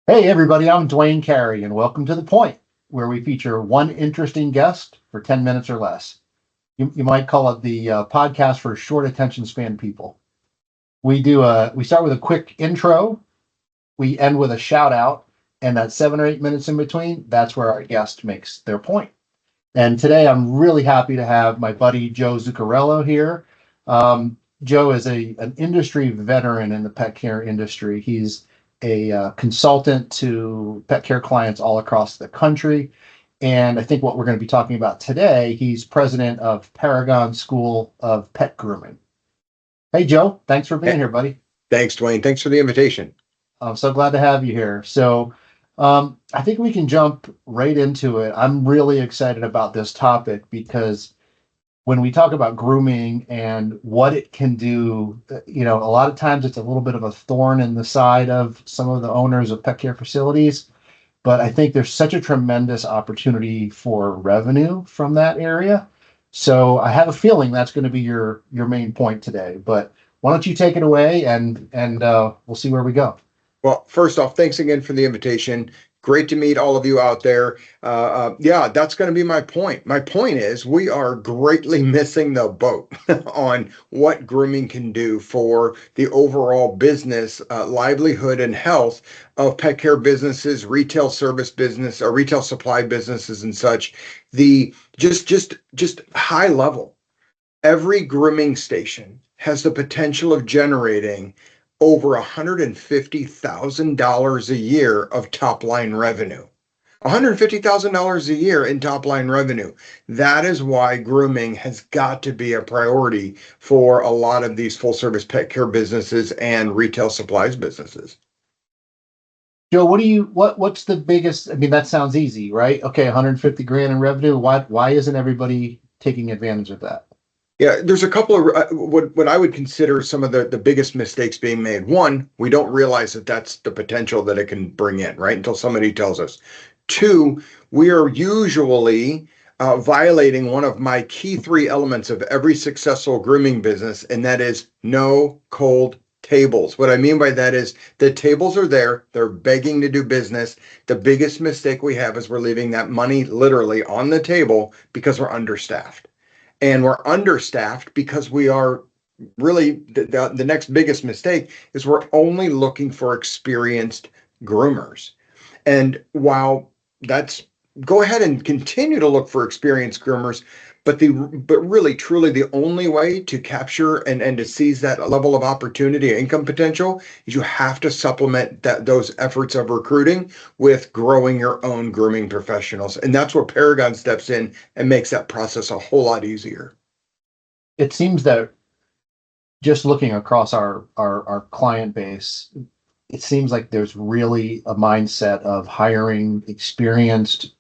Hey everybody, I'm Duane Carey and welcome to The Point, where we feature one interesting guest for 10 minutes or less. You might call it the podcast for short attention span people. We start with a quick intro, we end with a shout out, and that 7 or 8 minutes in between, that's where our guest makes their point. And today I'm really happy to have my buddy Joe Zuccarello here. Joe is an industry veteran in the pet care industry. He's a consultant to pet care clients all across the country. And I think what we're going to be talking about today, he's president of Paragon School of Pet Grooming. Hey, Joe, thanks for being Hey, here, buddy. thanks, Dwayne. Thanks for the invitation. I'm so glad to have you here. I think we can jump right into it. I'm really excited about this topic because when we talk about grooming and what it can do, a lot of times it's a little bit of a thorn in the side of some of the owners of pet care facilities. But I think there's such a tremendous opportunity for revenue from that area. So I have a feeling that's going to be your main point today. But why don't you take it away and we'll see where we go. Well, first off, thanks again for the invitation. Great to meet all of you out there. Yeah, that's going to be my point. My point is we are greatly missing the boat on what grooming can do for the overall business, livelihood, and health of pet care businesses, retail service business, or retail supply businesses, and such. The just high level. Every grooming station has the potential of generating over $150,000 a year of top line revenue. $150,000 a year in top line revenue. That is why grooming has got to be a priority for a lot of these full service pet care businesses and retail supplies businesses. Joe, what's the biggest? I mean, that sounds easy, right? Okay, 150 grand in revenue. Why isn't everybody taking advantage of that? Yeah, there's a couple of what I would consider some of the biggest mistakes being made. One, we don't realize that that's the potential that it can bring in, right? Until somebody tells us. Two, we are usually violating one of my key three elements of every successful grooming business, and that is no cold tables. What I mean by that is the tables are there, they're begging to do business. The biggest mistake we have is we're leaving that money literally on the table because we're understaffed. And we're understaffed because we are really the next biggest mistake is we're only looking for experienced groomers. And while that's go ahead and continue to look for experienced groomers, but really truly the only way to capture and to seize that level of opportunity and income potential is you have to supplement those efforts of recruiting with growing your own grooming professionals. And that's where Paragon steps in and makes that process a whole lot easier. It seems that just looking across our client base, it seems like there's really a mindset of hiring experienced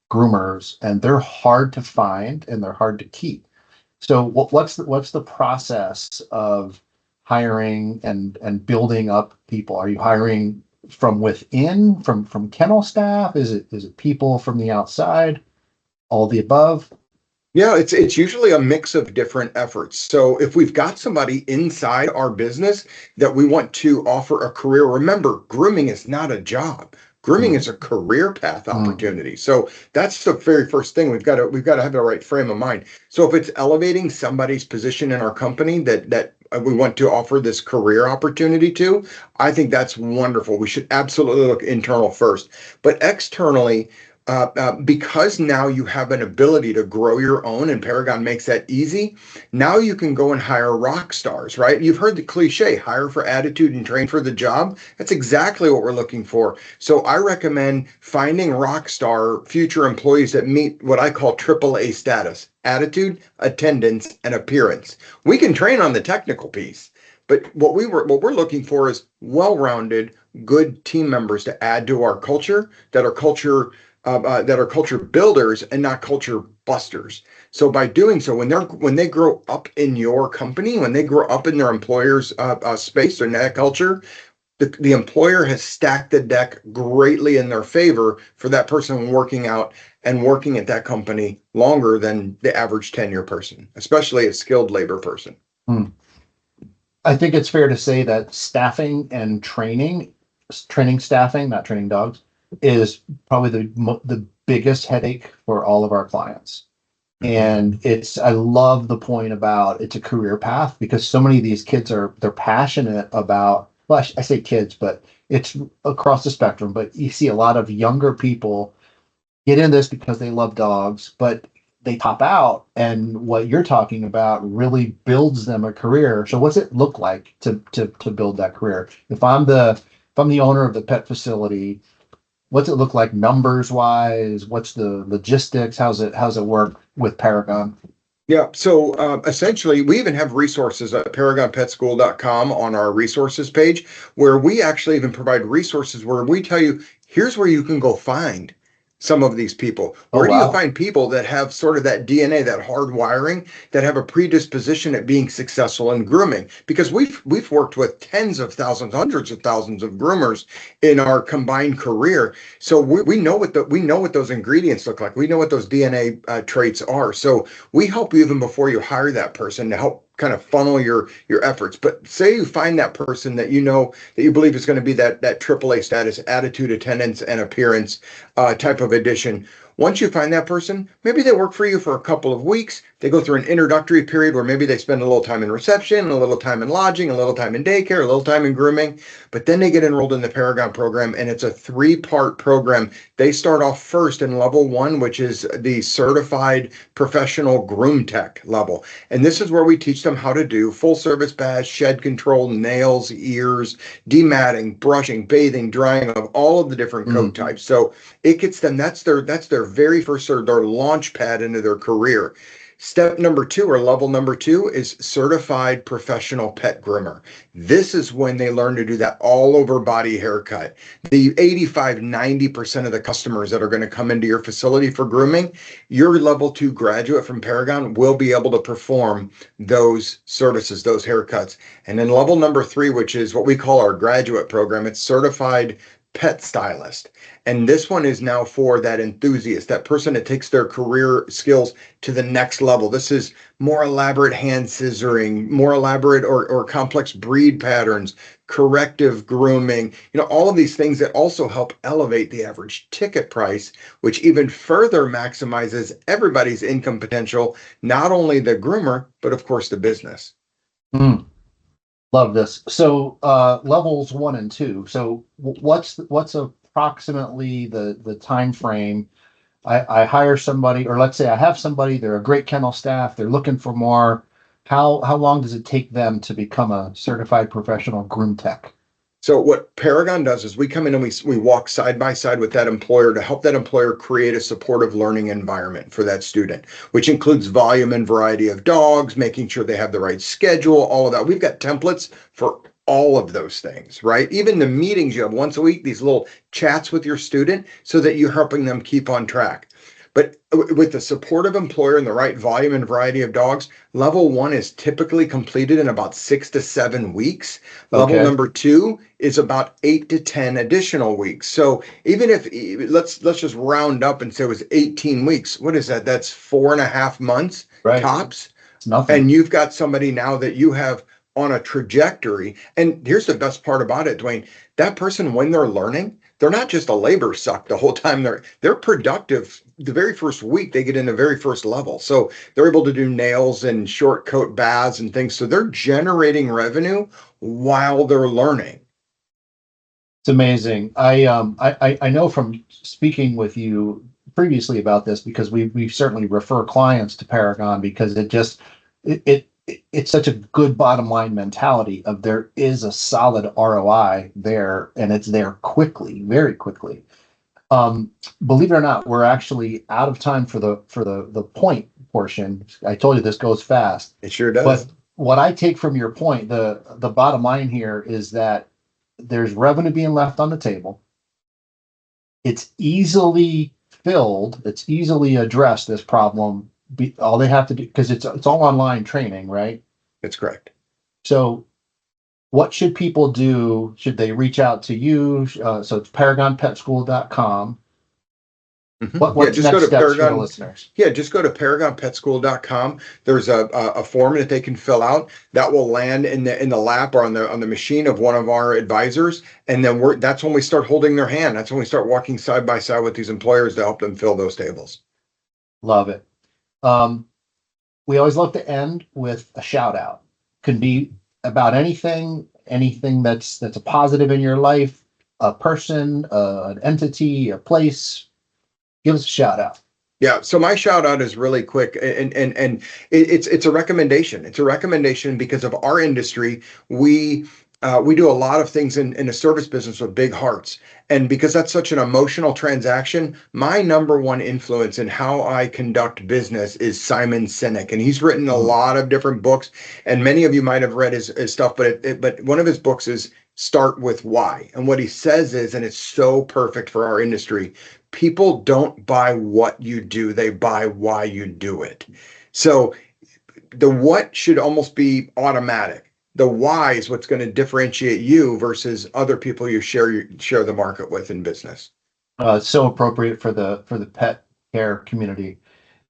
groomers, and they're hard to find and they're hard to keep. So what's the process of hiring and building up people? Are you hiring from within, from kennel staff? Is it people from the outside? All the above? Yeah, it's usually a mix of different efforts. So if we've got somebody inside our business that we want to offer a career, remember, grooming is not a job. Grooming Mm, is a career path mm. opportunity. So that's the very first thing we've got to have the right frame of mind. So if it's elevating somebody's position in our company that we want to offer this career opportunity to, I think that's wonderful. We should absolutely look internal first, but externally, because now you have an ability to grow your own and Paragon makes that easy. Now you can go and hire rock stars, right? You've heard the cliche, hire for attitude and train for the job. That's exactly what we're looking for. So I recommend finding rock star future employees that meet what I call AAA status: attitude, attendance, and appearance. We can train on the technical piece, but what we're looking for is well-rounded, good team members to add to our culture that are culture builders and not culture busters. So by doing so, when they grow up in your company, when they grow up in their employer's space or net culture, the employer has stacked the deck greatly in their favor for that person working out and working at that company longer than the average tenure person, especially a skilled labor person. Hmm. I think it's fair to say that staffing and training training staffing, not training dogs, is probably the biggest headache for all of our clients. And I love the point about it's a career path because so many of these kids they're passionate about, well, I say kids, but it's across the spectrum. But you see a lot of younger people get in this because they love dogs, but they top out. And what you're talking about really builds them a career. So what's it look like to build that career? If I'm the owner of the pet facility, what's it look like numbers wise? What's the logistics? How's it work with Paragon? Yeah, so essentially, we even have resources at paragonpetschool.com on our resources page, where we actually even provide resources where we tell you, here's where you can go find some of these people. Oh Where do you wow. find people that have sort of that DNA, that hard wiring, that have a predisposition at being successful in grooming? Because we've worked with tens of thousands, hundreds of thousands of groomers in our combined career. So we know what those ingredients look like. We know what those DNA traits are. So we help you even before you hire that person to help kind of funnel your efforts. But say you find that person that you know that you believe is going to be that AAA status, attitude, attendance, and appearance type of addition. Once you find that person, maybe they work for you for a couple of weeks. They go through an introductory period where maybe they spend a little time in reception, a little time in lodging, a little time in daycare, a little time in grooming. But then they get enrolled in the Paragon program, and it's a 3-part program. They start off first in level 1, which is the certified professional groom tech level. And this is where we teach them how to do full service baths, shed control, nails, ears, dematting, brushing, bathing, drying of all of the different coat Mm. types. So it gets them, that's their very first, their launch pad into their career. Step number 2, or level number 2, is certified professional pet groomer. This is when they learn to do that all over body haircut. The 85-90% of the customers that are going to come into your facility for grooming, your level 2 graduate from Paragon will be able to perform those services, those haircuts. And then level number 3, which is what we call our graduate program, it's certified pet stylist. And this one is now for that enthusiast, that person that takes their career skills to the next level. This is more elaborate hand scissoring, more elaborate or complex breed patterns, corrective grooming, all of these things that also help elevate the average ticket price, which even further maximizes everybody's income potential, not only the groomer, but of course the business. Mm. Love this. So levels 1 and 2. So what's approximately the time frame? I hire somebody, or let's say I have somebody, they're a great kennel staff, they're looking for more. How long does it take them to become a certified professional groom tech? So what Paragon does is we come in and we walk side by side with that employer to help that employer create a supportive learning environment for that student, which includes volume and variety of dogs, making sure they have the right schedule, all of that. We've got templates for all of those things, right? Even the meetings you have once a week, these little chats with your student so that you're helping them keep on track. But with the supportive employer and the right volume and variety of dogs, level 1 is typically completed in about 6 to 7 weeks. Level Okay. number 2 is about 8 to 10 additional weeks. So even if let's just round up and say it was 18 weeks, what is that? That's 4.5 months Right. tops. It's nothing. And you've got somebody now that you have on a trajectory. And here's the best part about it, Duane. That person, when they're learning, they're not just a labor suck the whole time. They're productive. The very first week they get in the very first level. So they're able to do nails and short coat baths and things. So they're generating revenue while they're learning. It's amazing. I know from speaking with you previously about this because we certainly refer clients to Paragon because it's such a good bottom line mentality of there is a solid ROI there and it's there quickly, very quickly. Um, Believe it or not, we're actually out of time for the point portion. I told you this goes fast, It sure but does. what I take from your point, the bottom line here is that there's revenue being left on the table. It's easily filled. It's easily addressed. This problem. All they have to do because it's all online training, right? That's correct. So what should people do? Should they reach out to you? So it's paragonpetschool.com. Mhm. Yeah, What's just go next to steps for the Paragon. listeners? Yeah, just go to paragonpetschool.com. There's a form that they can fill out that will land in the lap or on the machine of one of our advisors, and then that's when we start holding their hand. That's when we start walking side by side with these employers to help them fill those tables. Love it. Um, we always love to end with a shout out. Can be about anything that's a positive in your life, a person, an entity, a place. Give us a shout out. Yeah, so my shout out is really quick, and it's a recommendation. It's a recommendation because of our industry. We do a lot of things in a service business with big hearts, and because that's such an emotional transaction, my number one influence in how I conduct business is Simon Sinek, and he's written a Mm. lot of different books, and many of you might have read his stuff, but one of his books is Start with Why, and what he says is, and it's so perfect for our industry, people don't buy what you do, they buy why you do it. So the what should almost be automatic. The why is what's going to differentiate you versus other people you share the market with in business. It's so appropriate for the pet care community.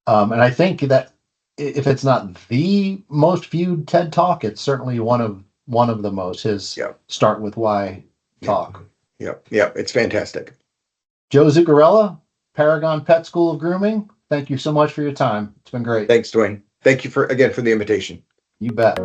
And I think that if it's not the most viewed TED Talk, it's certainly one of the most. His Yeah. Start with Why Yeah. talk. Yeah. It's fantastic. Joe Zuccarello, Paragon Pet School of Grooming. Thank you so much for your time. It's been great. Thanks, Duane. Thank you for the invitation. You bet.